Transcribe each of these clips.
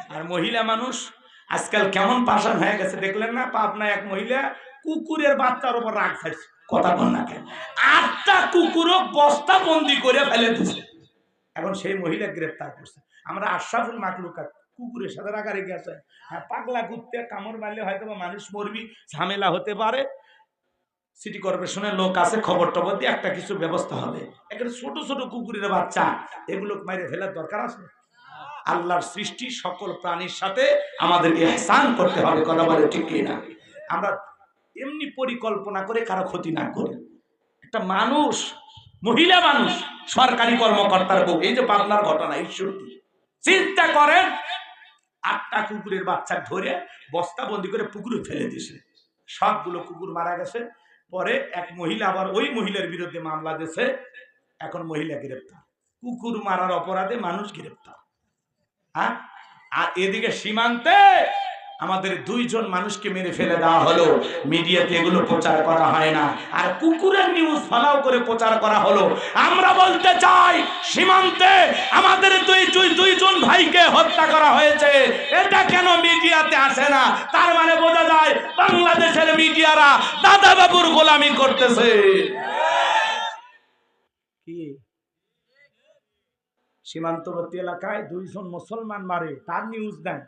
আর মহিলা মানুষ আজকাল কেমন পাষাণ হয়ে গেছে দেখলেন না? পাবনায় এক মহিলা কুকুরের বাচ্চার উপর রাগ ছাড়ছে, কথা বল না কেন, 8টা কুকুরও বস্তা বন্দি করে ফেলে দিছে। এখন সেই মহিলা গ্রেফতার করছে। আমরা আশরাফুল মাকলুকাত, কুকুরের সাথে রাগারেগি আছে। হ্যাঁ, পাগলা কুত্তে কামড় মারলে হয়তো মানুষ মরবি, ঝামেলা হতে পারে, সিটি কর্পোরেশনের লোক আছে, খবর টবর দিয়ে একটা কিছু ব্যবস্থা হবে। এখানে ছোট ছোট কুকুরের বাচ্চা, এগুলো মাইরে ফেলার দরকার আছে? আল্লাহর সৃষ্টি সকল প্রাণীর সাথে আমাদের ইহসান করতে হবে, কথা বলে ঠিক কিনা? আমরা এমনি পরিকল্পনা করে কারো ক্ষতি না করি। একটা মানুষ, মহিলা মানুষ, সরকারি কর্মকর্তার বউ, এই যে পাবনার ঘটনা, ঈশ্বরদী, চিন্তা করেন, 8টা কুকুরের বাচ্চা ধরে বস্তা বন্দি করে পুকুরে ফেলে দিয়েছে। সবগুলো কুকুর মারা গেছে। পরে এক মহিলা আবার ওই মহিলার বিরুদ্ধে মামলা দিয়েছে। এখন মহিলা গ্রেপ্তার, কুকুর মারার অপরাধে মানুষ গ্রেপ্তার। হ্যাঁ, আর এদিকে সীমান্তে আমাদের 2 জন মানুষকে মেরে ফেলে দেওয়া হলো। মিডিয়াতে এগুলো প্রচার করা হয় না, আর কুকুরের নিউজ ফলাও করে প্রচার করা হলো। আমরা বলতে চাই, সীমান্তে আমাদের 2 জন ভাইকে হত্যা করা হয়েছে, এটা কেন মিডিয়াতে আসে না? তার মানে বোঝা যায় বাংলাদেশের মিডিয়ারা দাদা বাবুর গোলামি করতেছে। কি সীমান্তবর্তী এলাকায় 2 জন মুসলমান মারে, তার নিউজ দেন,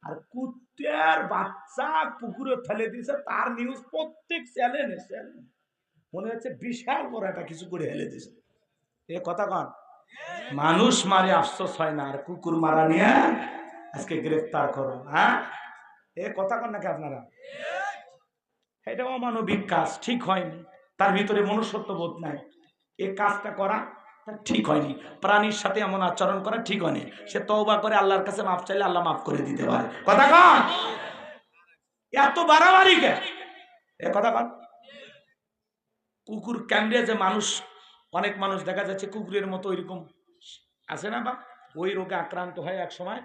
আর কুত্তার বাচ্চা পুকুরে ফেলে দিয়েছে তার নিউজ প্রত্যেক চ্যানেলে। মনে হচ্ছে বিশাল বড় একটা কিছু করে ফেলে দিয়েছে। এ কথা কন, মানুষ মারে আফসোস হয় না, আর কুকুর মারা নিয়ে আজকে গ্রেফতার করো। হ্যাঁ, এ কথা কন নাকি আপনারা? এটা অমানবিক কাজ, ঠিক হয়নি। তার ভিতরে মনুষ্যত্ব বোধ নাই, এই কাজটা করা ঠিক হয়নি। প্রাণীর সাথে এমন আচরণ করা ঠিক হয়নি। সে তওবা করে আল্লাহর কাছে মাফ চাইলে আল্লাহ মাফ করে দিতে পারে। কথা কন, এত বাড়াবাড়ি কে? এ কথা কন। কুকুর কামড়ে যে মানুষ, অনেক মানুষ দেখা যাচ্ছে কুকুরের মতো ওইরকম আছে না, বা ওই রোগে আক্রান্ত হয়, এক সময়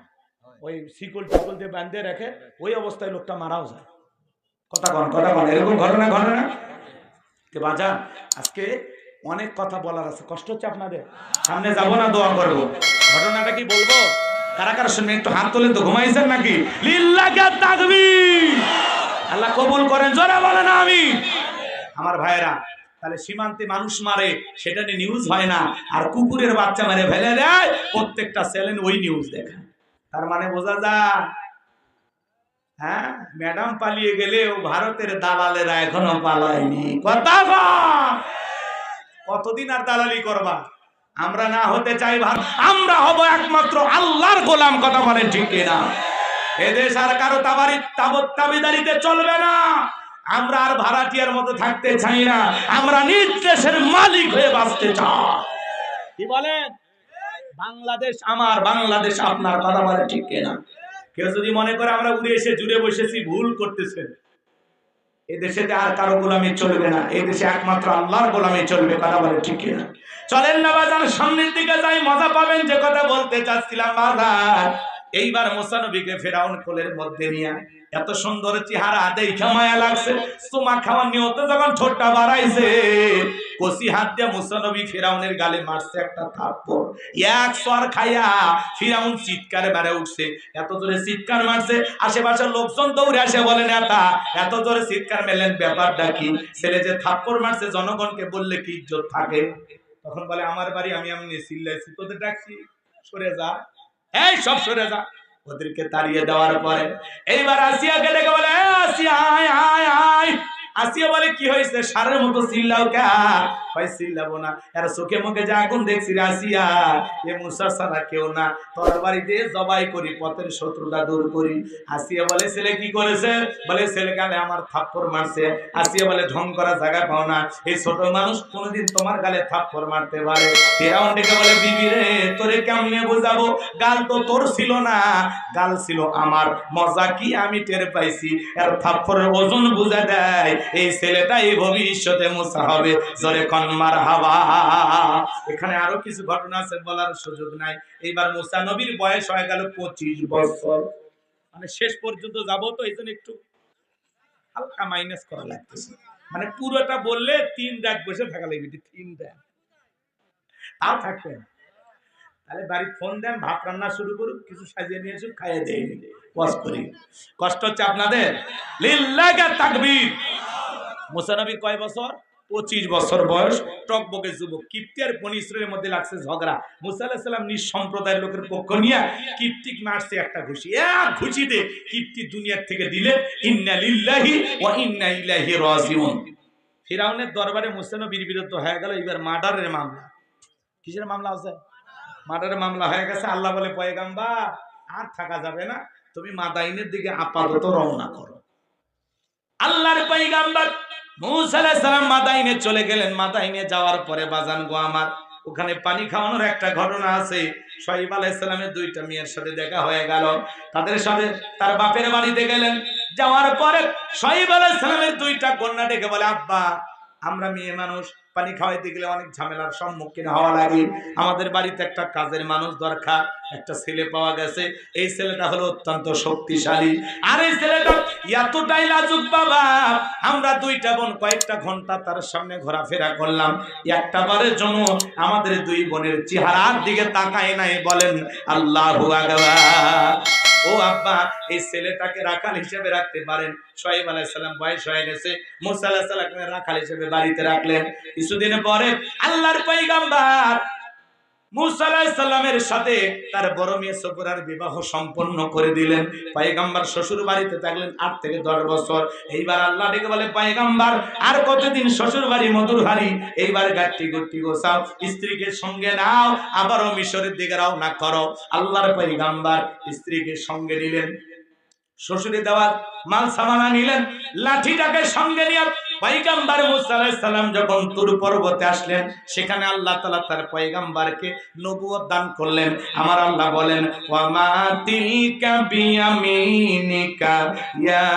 ওই শিকল টিকল দিয়ে বাঁধে রাখে, ওই অবস্থায় লোকটা মারাও যায়। কথা কন, কথা কন, এরকম ঘটনা ঘটে না? বাজান, আজকে অনেক কথা বলার আছে, কষ্ট হচ্ছে আপনাদের, সামনে যাব না, দোয়া করবো। ঘটনাটা কি বলবো? কারা কারা শুনবেন একটু হাত তোলেন তো, ঘুমাইছেন নাকি? লিল্লাহি তাকবীর, আল্লাহ কবুল করেন, জোরে বলেন আমিন। আমার ভাইয়েরা, তাহলে সীমান্তে মানুষ মারে সেটা নিয়ে নিউজ হয় না, আর কুকুরের বাচ্চা মারে ফেলে দেয়, প্রত্যেকটা চ্যানেল ওই নিউজ দেখায়। তার মানে বোঝা যায়, হ্যাঁ, ম্যাডাম পালিয়ে গেলেও ভারতের দালালেরা এখনো পালায়নি। কথা বল, কতদিন আর দালালি করবা? আমরা না হতে চাই ভারত, আমরা হব একমাত্র আল্লাহর গোলাম। কথা বলেন ঠিক কিনা? এদেশ আর কারো তাবিদারিতে চলবে না। আমরা আর ভাড়াটিয়ার মতো থাকতে চাই না, আমরা নিজ দেশের মালিক হয়ে বাঁচতে চাই। কি বলেন? বাংলাদেশ আমার, বাংলাদেশ আপনার। কথা বলেন ঠিক কিনা? কেউ যদি মনে করে আমরা উড়ে এসে জুড়ে বসেছি, ভুল করতেছেন। এদেশে আর কারো গোলামি চলবে না, এদেশে একমাত্র আল্লাহর গোলামি চলবে। কথা বলে ঠিক কিনা? চলেন না বাজান, সামনের দিকে যাই, মজা পাবেন। যে কথা বলতে চাচ্ছিলাম বাজার, এইবার মুসা নবীকে ফেরাউন কোলের মধ্যে নিয়ে, এত সুন্দর চেহারা দেখে মায়া লাগছে। সুমা খাওয়ার নিয়তে যখন ঠোঁটটা বাড়াইছে, কষি হাত দিয়ে মুসা নবী ফেরাউনের গালে মারছে একটা থাপ্পড়। এক সর খাইয়া ফিরাউন চিৎকারে বেড়ে উঠছে, এত জোরে চিৎকার মারছে, আশেপাশের লোকজন দৌড়ে আসে, বলে নেতা এত জোরে চিৎকার মেলেন, ব্যাপারটা কি? ছেলে যে থাপ্পড় মারছে, জনগণকে বললে কি ইজ্জত থাকে? তখন বলে আমার বাড়ি, আমি এমনি চিল্লাইছি, তোদের ডাকছি, সরে যা, এই সব সরে যা। ওদেরকে তাড়িয়ে দেওয়ার পরে এইবার আসিয়াকে ডেকে বলে, আসিয়া আয় আয় আয়। আসিয়া বলে কি হয়েছে? সারের মতো চিল্লাও কা? ভাই চিল্লাবো না, এর চোখে মুখে যে আগুন দেখছি রে আসিয়া, এ মুসা ছাড়া কেউ না, তরবারি দিয়ে জবাই করি, পথের শত্রুতা দূর করি। আসিয়া বলে ছেলে কি করেছে? বলে ছেলে গালে আমার থাপ্পড় মারছে। আসিয়া বলে ঢং করা জায়গা পাও না, এই ছোট মানুষ কোনোদিন তোমার গালে থাপ্পড় মারতে পারে? ফিরাউন ডেকে বলে, বিবি রে তোরে কেমনে বোঝাবো, গাল তো তোর ছিল না, গাল ছিল আমার। মজা কি আমি টের পাইছি, এর থাপ্পড়ের ওজন বুঝা দেয় এই ছেলেটা এই ভবিষ্যতে মুসা হবে। জোরে কোন মারহাবা। এখানে আরো কিছু ঘটনা আছে, বলার সুযোগ নাই। এইবার মুসা নবীর বয়স হয়ে গেল 25 বছর, মানে শেষ পর্যন্ত যাবো তো, এই জন্য একটু হালকা মাইনাস করা লাগতেছে। মানে পুরোটা বললে 3 রাত বসে থাকা লাগবে, 3 রাত তাও থাকবেন। তাহলে বাড়ি ফোন দেন, ভাত রান্না শুরু করুক, কিছু সাজিয়ে নিয়ে এসুক, খাইয়ে দেয় ওয়াজ করি। কষ্ট হচ্ছে আপনাদের? লিল্লাহি তাকবীর। মুসা নবীর কয় বছর? 25 বছর বয়স, টকবকে যুবক। কিপ্তি আর বনী ইসরাইলের মধ্যে লাগছে ঝগড়া। মুসা আলাইহিস সালাম নিজ সম্প্রদায়ের লোকের পক্ষ নিয়ে কিপ্তিক মারছে একটা ঘুষি, এক ঘুষিতে কিপ্তি দুনিয়ার থেকে দিলে ইন্না লিল্লাহি ওয়া ইন্না ইলাইহি রাজিউন। ফিরাউনের দরবারে মুসা নবীর বিরুদ্ধে হয়ে গেল এবার মার্ডারের মামলা। কিসের মামলা আছে? মার্ডারের মামলা হয়ে গেছে। আল্লাহ বলে, পয়গম্বর আর থাকা যাবে না, তুমি মাদাইনের দিকে আপাতত রওনা করো। আল্লাহর পয়গম্বর মুসা আলাইহিস সালাম মাদাইনে চলে গেলেন। মাদাইনে যাওয়ার পরে বাজান গো আমার, ওখানে পানি খাওয়ানোর একটা ঘটনা আছে। শুআয়ব আলাইহিস সালামের দুইটা মেয়ের সাথে দেখা হয়ে গেল। তাদের সাথে তার বাপের বাড়িতে গেলেন। যাওয়ার পরে শুআয়ব আলাইহিস সালামের দুইটা কন্যা ডেকে বলে, আব্বা আমরা মেয়ে মানুষ, পানি খাওয়াইতে গেলে অনেক ঝামেলার সম্মুখীন হওয়া লাগে, আমাদের বাড়িতে একটা কাজের মানুষ দরকার। একটা ছেলে পাওয়া গেছে, এই ছেলেটা হলো অত্যন্ত শক্তিশালী, আর এই ছেলেটা এতটাই লাজুক বাবা, আমরা দুইটা বোন কয়েকটা ঘন্টা তার সামনে ঘোরাফেরা করলাম, একটা বারের জন্য আমাদের দুই বোনের চেহারার দিকে তাকায় নাই। বলেন আল্লাহু আকবার। ও আব্বা, এই ছেলেটাকে রাখাল হিসেবে রাখতে পারেন। শুআয়ব আলাইহিস সালাম বয়স হয়ে গেছে, মুসা আলাইহিস সালামকে রাখাল হিসেবে বাড়িতে রাখলেন। কিছুদিন পরে আল্লাহর পয়গম্বর মুসা আলাইহিস সালামের সাথে তার বড় মেয়ে সফরার বিবাহ সম্পন্ন করে দিলেন। পয়গম্বর শ্বশুর বাড়িতে থাকলেন 8 থেকে 10 বছর। এইবার আল্লাহ ডেকে বলে, পয়গম্বর আর কতদিন শ্বশুর বাড়ি মধুর হাড়ি, এইবার গাট্টি গুট্টি গোছাও, স্ত্রীকে সঙ্গে নাও, আবারও মিশরের দিকে রওনা করো। আল্লাহর পয়গম্বর স্ত্রীকে সঙ্গে নিলেন, শ্বশুরে দেওয়া মাল সামানা নিলেন, লাঠিটাকে সঙ্গে নিয়ে পয়গম্বর মুসা আলাইহিস সালাম যখন তুর পর্বতে আসলেন, সেখানে আল্লাহ তাআলা তার পয়গম্বরকে নবুয়ত দান করলেন। আমার আল্লাহ বলেন, ওয়া মা তিলকা বিয়ামিনিকা ইয়া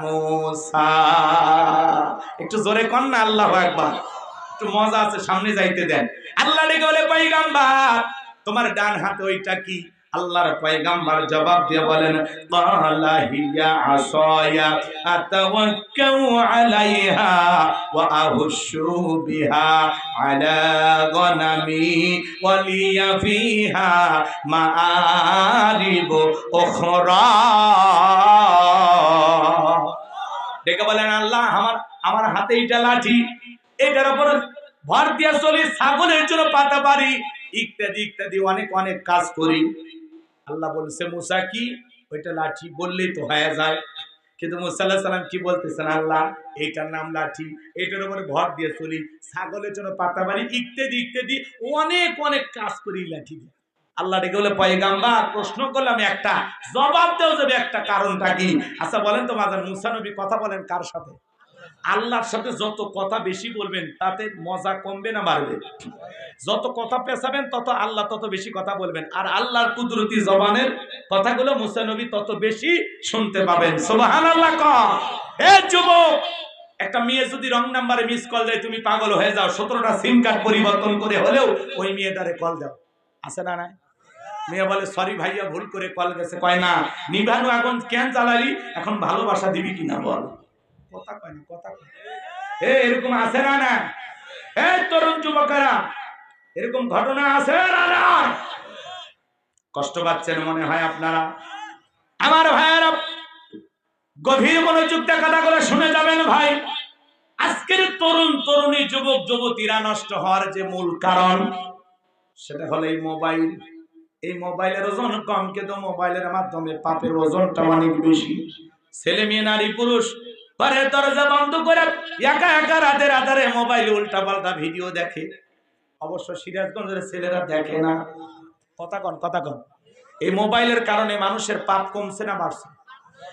মুসা। একটু জোরে কর না আল্লাহু আকবার, একটু মজা আছে, সামনে যাইতে দেন। আল্লাহ ডেকে বলে, পয়গম্বর তোমার ডান হাতে ওইটা কি? আল্লাহর পয়গম্বর জবাব দিয়ে বলেন, ক্বালা হিয়া আসায়া আতাওয়াক্কাউ আলাইহা ওয়া আহুশু বিহা আলা গনামি ওয়া লিয়া ফিহা মাআরিব উখরা। ডেকে বলেন, আল্লাহ আমার হাতে এইটা লাঠি, এটার উপর ভর দিয়া চলি, ছাগলের জন্য পাতা পারি, ইত্যাদি ইত্যাদি অনেক অনেক কাজ করি। আল্লাহ বলছে, মুসা কি ওইটা লাঠি বললেই তো হয়ে যায়। কিন্তু মুসা আলাইহিস সালাম কি বলতেছেন, আল্লাহ এইটার নাম লাঠি, এইটার উপরে ভর দিয়ে চলি, ছাগলের জন্য পাতা বাড়ি, ইত্যাদি ইত্যাদি অনেক অনেক কাজ করি লাঠি দিয়ে। আল্লাহ ডেকে বলে, পয়গম্বর প্রশ্ন করলাম একটা, জবাব দেও যাবে একটা, কারণটা কি? আচ্ছা বলেন তো বাজার, মুসা নবী কথা বলেন কার সাথে? আল্লাহর সাথে। যত কথা বেশি বলবেন তাতে মজা কমবে না বাড়বে? যত কথা পেছাবেন তত আল্লাহ তত বেশি কথা বলবেন, আর আল্লাহর কুদরতি জবানের কথাগুলো মুসা নবী তত বেশি শুনতে পাবেন। সুবহানাল্লাহ। হে যুবক, একটা মেয়ে যদি রং নাম্বারে মিস কল দেয় তুমি পাগল হয়ে যাও, 17টা সিম কার্ড পরিবর্তন করে হলেও ওই মেয়েটারে কল দাও, আছে না নাই? মেয়ে বলে, সরি ভাইয়া ভুল করে কল গেছে। কয় না, নিভানু আগুন কেন জ্বালালি, এখন ভালোবাসা দিবি কিনা বল। কথা কয় না, কথা কয়। এরকম আছে না না? তরুণ যুবকেরা, এরকম ঘটনা আছে না না? কষ্ট পাচ্ছেন মনে হয় আপনারা। আমার ভাইয়েরা গভীর মনোযোগ দিয়ে কথাগুলো শুনে যাবেন ভাই। আজকের তরুণ তরুণী যুবক যুবতীরা নষ্ট হওয়ার যে মূল কারণ, সেটা হলো এই মোবাইল। এই মোবাইলের ওজন কম, কিন্তু মোবাইলের মাধ্যমে পাপের ওজনটা অনেক বেশি। ছেলে মেয়ে নারী পুরুষ ঘরের দরজা বন্ধ করে একা একা রাতের আধারে মোবাইলে উল্টা পাল্টা ভিডিও দেখে। অবশ্য সিরাজগঞ্জের ছেলেরা দেখে না। কথা কন, কথা কন। এই মোবাইলের কারণে মানুষের পাপ কমছে না বাড়ছে?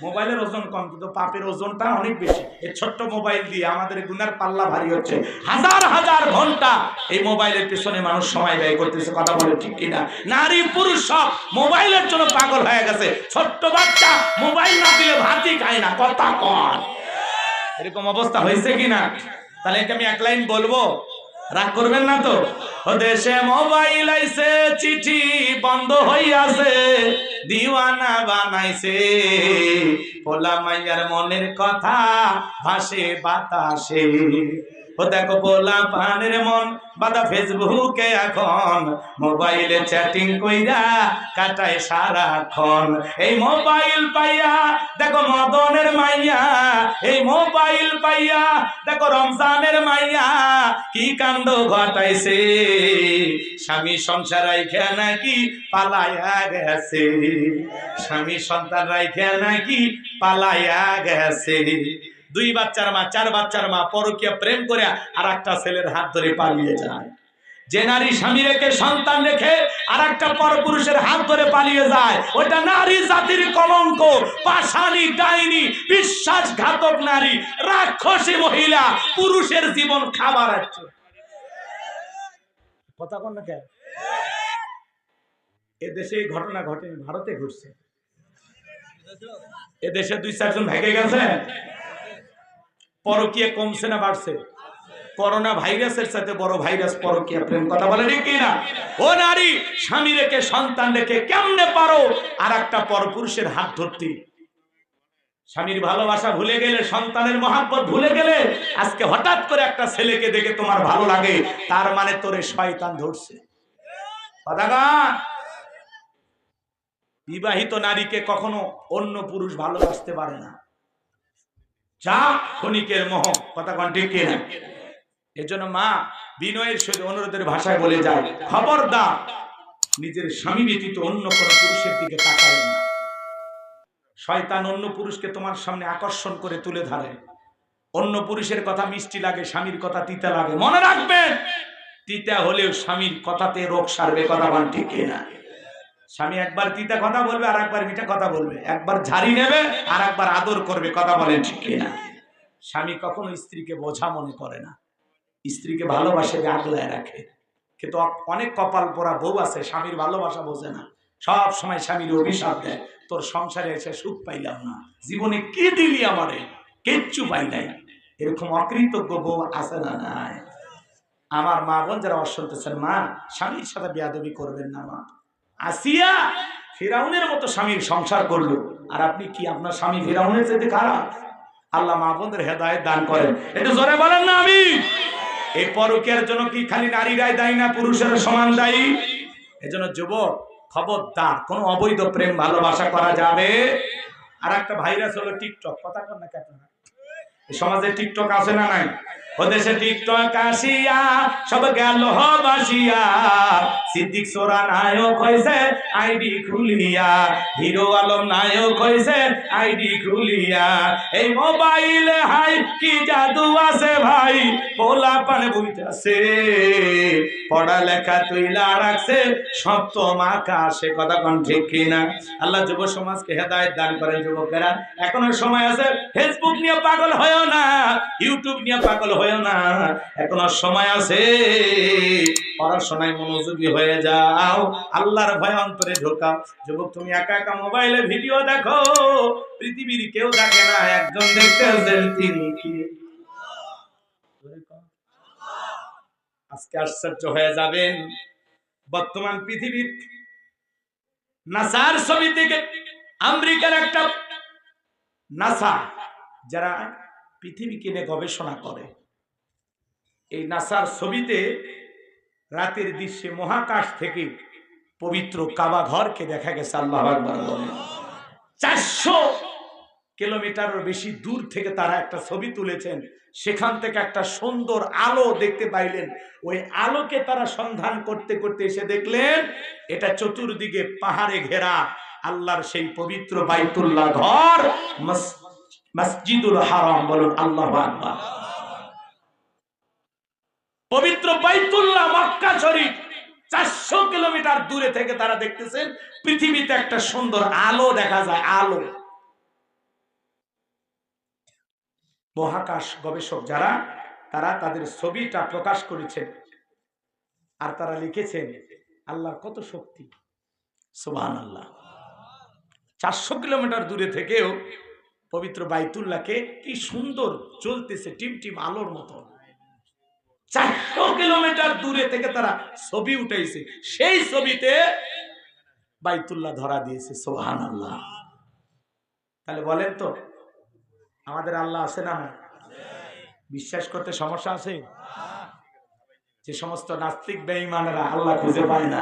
মোবাইলের ওজন কম, কিন্তু পাপের ওজনটা অনেক বেশি। এই ছোট্ট মোবাইল দিয়ে আমাদের গুনার পাল্লা ভারী হচ্ছে। হাজার হাজার ঘন্টা এই মোবাইলের পেছনে মানুষ সময় ব্যয় করতেছে। কথা বলে ঠিক কিনা? নারী পুরুষ সব মোবাইলের জন্য পাগল হয়ে গেছে। ছোট্ট বাচ্চা মোবাইল না দিলে ভাতই খায় না। কথা কন, এরকম অবস্থা হয়েছে কিনা? তাহলে এটা আমি এক লাইন বলবো, রাগ করবেন না তো? দেশে মোবাইল আইছে, চিঠি বন্ধ হইয়াছে, দিওয়ানা বানাইছে, পোলা মাইয়ার মনের কথা ভাসে বাতাসে। ও দেখো পোলা পানের মন বাদা ফেসবুকে এখন, মোবাইলে চ্যাটিং কইরা কাটায় সারাক্ষণ। এই মোবাইল পাইয়া দেখো মদনের মাইয়া, এই মোবাইল পাইয়া দেখো রমজানের মাইয়া কি কাণ্ড ঘটাইছে। স্বামী সংসার রাইখা নাকি পালাইয়া গেছে, স্বামী সন্তান রাইখা নাকি পালাইয়া গেছে। 2 বাচ্চার মা 4 বাচ্চার মা পরকীয়া প্রেম করে আর একটা ছেলের হাত ধরে পালিয়ে যায়। যে নারী স্বামী রেখে সন্তান রেখে আর একটা পরপুরুষের হাত ধরে পালিয়ে যায়, ওটা নারী জাতির কলঙ্ক, পাষাণী, ডাইনি, বিশ্বাসঘাতক নারী, রাক্ষসী মহিলা, পুরুষের জীবন খাবার আছে। কথা কোন না কেন? এদেশে এই ঘটনা ঘটেনি, ভারতে ঘটছে। এদেশে 2-4 জন ভেগে গেছে। পরকীয়া কমছে না বাড়ছে? করোনা ভাইরাসের সাথে বড় ভাইরাস পরকীয়া প্রেম। কথা বলে ঠিক কিনা? ও নারী, স্বামী রেখে সন্তান রেখে কেমনে পারো আর একটা পরপুরুষের হাত ধরতে? স্বামীর ভালোবাসা ভুলে গেলে, সন্তানের মহাব্বত ভুলে গেলে, আজকে হঠাৎ করে একটা ছেলেকে দেখে তোমার ভালো লাগে, তার মানে তোরে শয়তান ধরছে। বিবাহিত নারীকে কখনো অন্য পুরুষ ভালোবাসতে পারে না, যা ক্ষণিকের মোহ। কথা কোন ঠিক কিনা? এজন্য মা বিনয়ের সঙ্গে অনুরোধের ভাষায় বলে যায়, খবরদার নিজের স্বামী ব্যতীত অন্য কোন পুরুষের দিকে তাকায় না। শয়তান অন্য পুরুষকে তোমার সামনে আকর্ষণ করে তুলে ধরে। অন্য পুরুষের কথা মিষ্টি লাগে, স্বামীর কথা তিতা লাগে। মনে রাখবেন, তিতা হলেও স্বামীর কথাতে রোগ সারবে। কথা বল ঠিক কিনা? স্বামী একবার তিতা কথা বলবে আর একবার মিঠা কথা বলবে, একবার ঝাড়ি নেবে আর একবার আদর করবে। কথা বলেন ঠিক কিনা? স্বামী কখনো স্ত্রীকে বোঝা মনে করে না, স্ত্রীকে ভালোবাসে, আগলায় রাখে। কিন্তু অনেক কপাল পোড়া বউ আছে, স্বামীর ভালোবাসা বোঝে না, সব সময় স্বামীর অভিশাপ দেয়, তোর সংসারে এসে সুখ পাইলাম না, জীবনে কি দিলি আমারে, কিচ্ছু পাই নাই। এরকম অকৃতজ্ঞ বউ আছে না নাই? আমার মা বোন যারা শুনতেছেন, মা স্বামীর সাথে বেয়াদবি করবেন না। মা আসিয়া ফিরাউনের মতো স্বামীর সংসার করলো, আর আপনি কি আপনার স্বামী ফিরাউনের চাইতে খারাপ? আল্লাহ মা বোনদের হেদায়েত দান করেন। একটু জোরে বলেন না আমি। এই পরকীয়ার জন্য কি খালি নারীরাই দায়ী না, পুরুষের সমান দায়ী? এজন্য যুবক খবরদার, কোন অবৈধ প্রেম ভালোবাসা করা যাবে। আর একটা ভাইরাস হলো টিকটক। কথা কন না কেন? সমাজে টিকটক আছে না নাই? ওদেশে টিকটক আসিয়া সব গেল বাসিয়া, সিদ্দিক সোরা নায়ক হইছে আইডি খুলিয়া, হিরো আলম নায়ক হইছে আইডি খুলিয়া। এই মোবাইলে হাই কি জাদু আছে ভাই, পোলা পানে বইতাছে, পড়ালেখা তুইলা রাখছে সপ্তম আকাশে। কথা কোন ঠিক কিনা? আল্লাহ যুব সমাজকে হেদায়েত দান করেন। যুবকেরা এখনো সময় আছে, ফেসবুক নিয়ে পাগল হয়েও না, ইউটিউব নিয়ে পাগল হয়েও না, এখনো সময় আছে। পড়াশোনায় মনোযোগী হয়ে যাও, আল্লাহর ভয় অন্তরে ঢোকাও। যুবক তুমি একা একা মোবাইলে ভিডিও দেখো, পৃথিবীর কেউ দেখে না, একজন দেখতেছেন, তিনি কি? আজকে আশ্চর্য হয়ে যাবেন, বর্তমান পৃথিবীর নাসার ছবি থেকে, আমেরিকার একটা নাসা যারা পৃথিবীকে নিয়ে গবেষণা করে, এই নাসার ছবিতে রাতের দৃশ্যে মহাকাশ থেকে পবিত্র কাবা ঘরকে দেখা গেছে। আল্লাহু আকবার বলেন। 400 কিলোমিটারের বেশি দূর থেকে তারা একটা ছবি তুলেছেন, সেখান থেকে একটা সুন্দর আলো দেখতে পাইলেন। ওই আলোকে তারা সন্ধান করতে করতে এসে দেখলেন এটা চতুর্দিকে পাহাড়ে ঘেরা আল্লাহর সেই পবিত্র বাইতুল্লাহ ঘর, মসজিদুল হারাম। বলুন আল্লাহু আকবার। পবিত্র বাইতুল্লাহ মক্কা শরীফ 400 কিলোমিটার দূরে থেকে তারা দেখতেছেন পৃথিবীতে একটা সুন্দর আলো দেখা যায়। আলো। মহাকাশ গবেষক যারা, তারা তাদের ছবিটা প্রকাশ করেছেন, আর তারা লিখেছেন আল্লাহর কত শক্তি, সুবহানাল্লাহ। 400 কিলোমিটার দূরে থেকেও পবিত্র বাইতুল্লাহকে কি সুন্দর জ্বলতেছে টিমটিম আলোর মতো। 400 কিলোমিটার দূরে থেকে তারা ছবি উঠাইছে, সেই ছবিতে বাইতুল্লাহ ধরা দিয়েছে। সুবহানাল্লাহ। তাহলে বলেন তো আমাদের আল্লাহ আছে না? বিশ্বাস করতে সমস্যা আছে? যে সমস্ত নাস্তিক বেঈমানেরা আল্লাহ খুঁজে পায় না,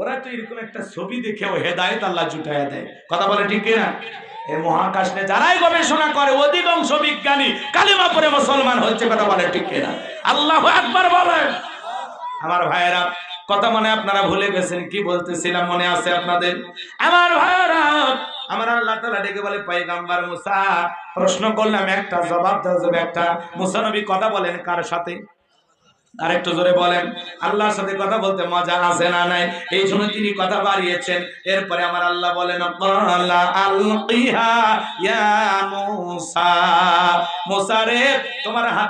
ওরা তো এরকম একটা ছবি দেখেও হেদায়েত আল্লাহ জুটাইয়া দেয়। কথা বলে ঠিক কিনা? এই মহাকাশ নিয়ে যারাই গবেষণা করে অধিকাংশ বিজ্ঞানী কালিমা পড়ে মুসলমান হচ্ছে। কথা বলে ঠিক কিনা? আল্লাহু আকবার বলেন। আমার ভাইয়েরা, কথা মনে আপনারা ভুলে গেছেন কি বলতেছিলাম, মনে আছে আপনাদের? আমার ভাইয়েরা, আমার আল্লাহ তাআলা ডেকে বলে পয়গম্বর মুসা, প্রশ্ন করলাম একটা, জবাব দাও। যাবে একটা। মুসা নবী কথা বলেন কার সাথে? আর একটু জোরে বলেন। আল্লাহর সাথে কথা বলতে মজা আছে না নাই? এই জন্য তিনি কথা বাড়িয়েছেন। এরপরে আমার আল্লাহ বলেন ক্বালা আলকিহা ইয়া মুসা, মুসা রে তোমার হাতে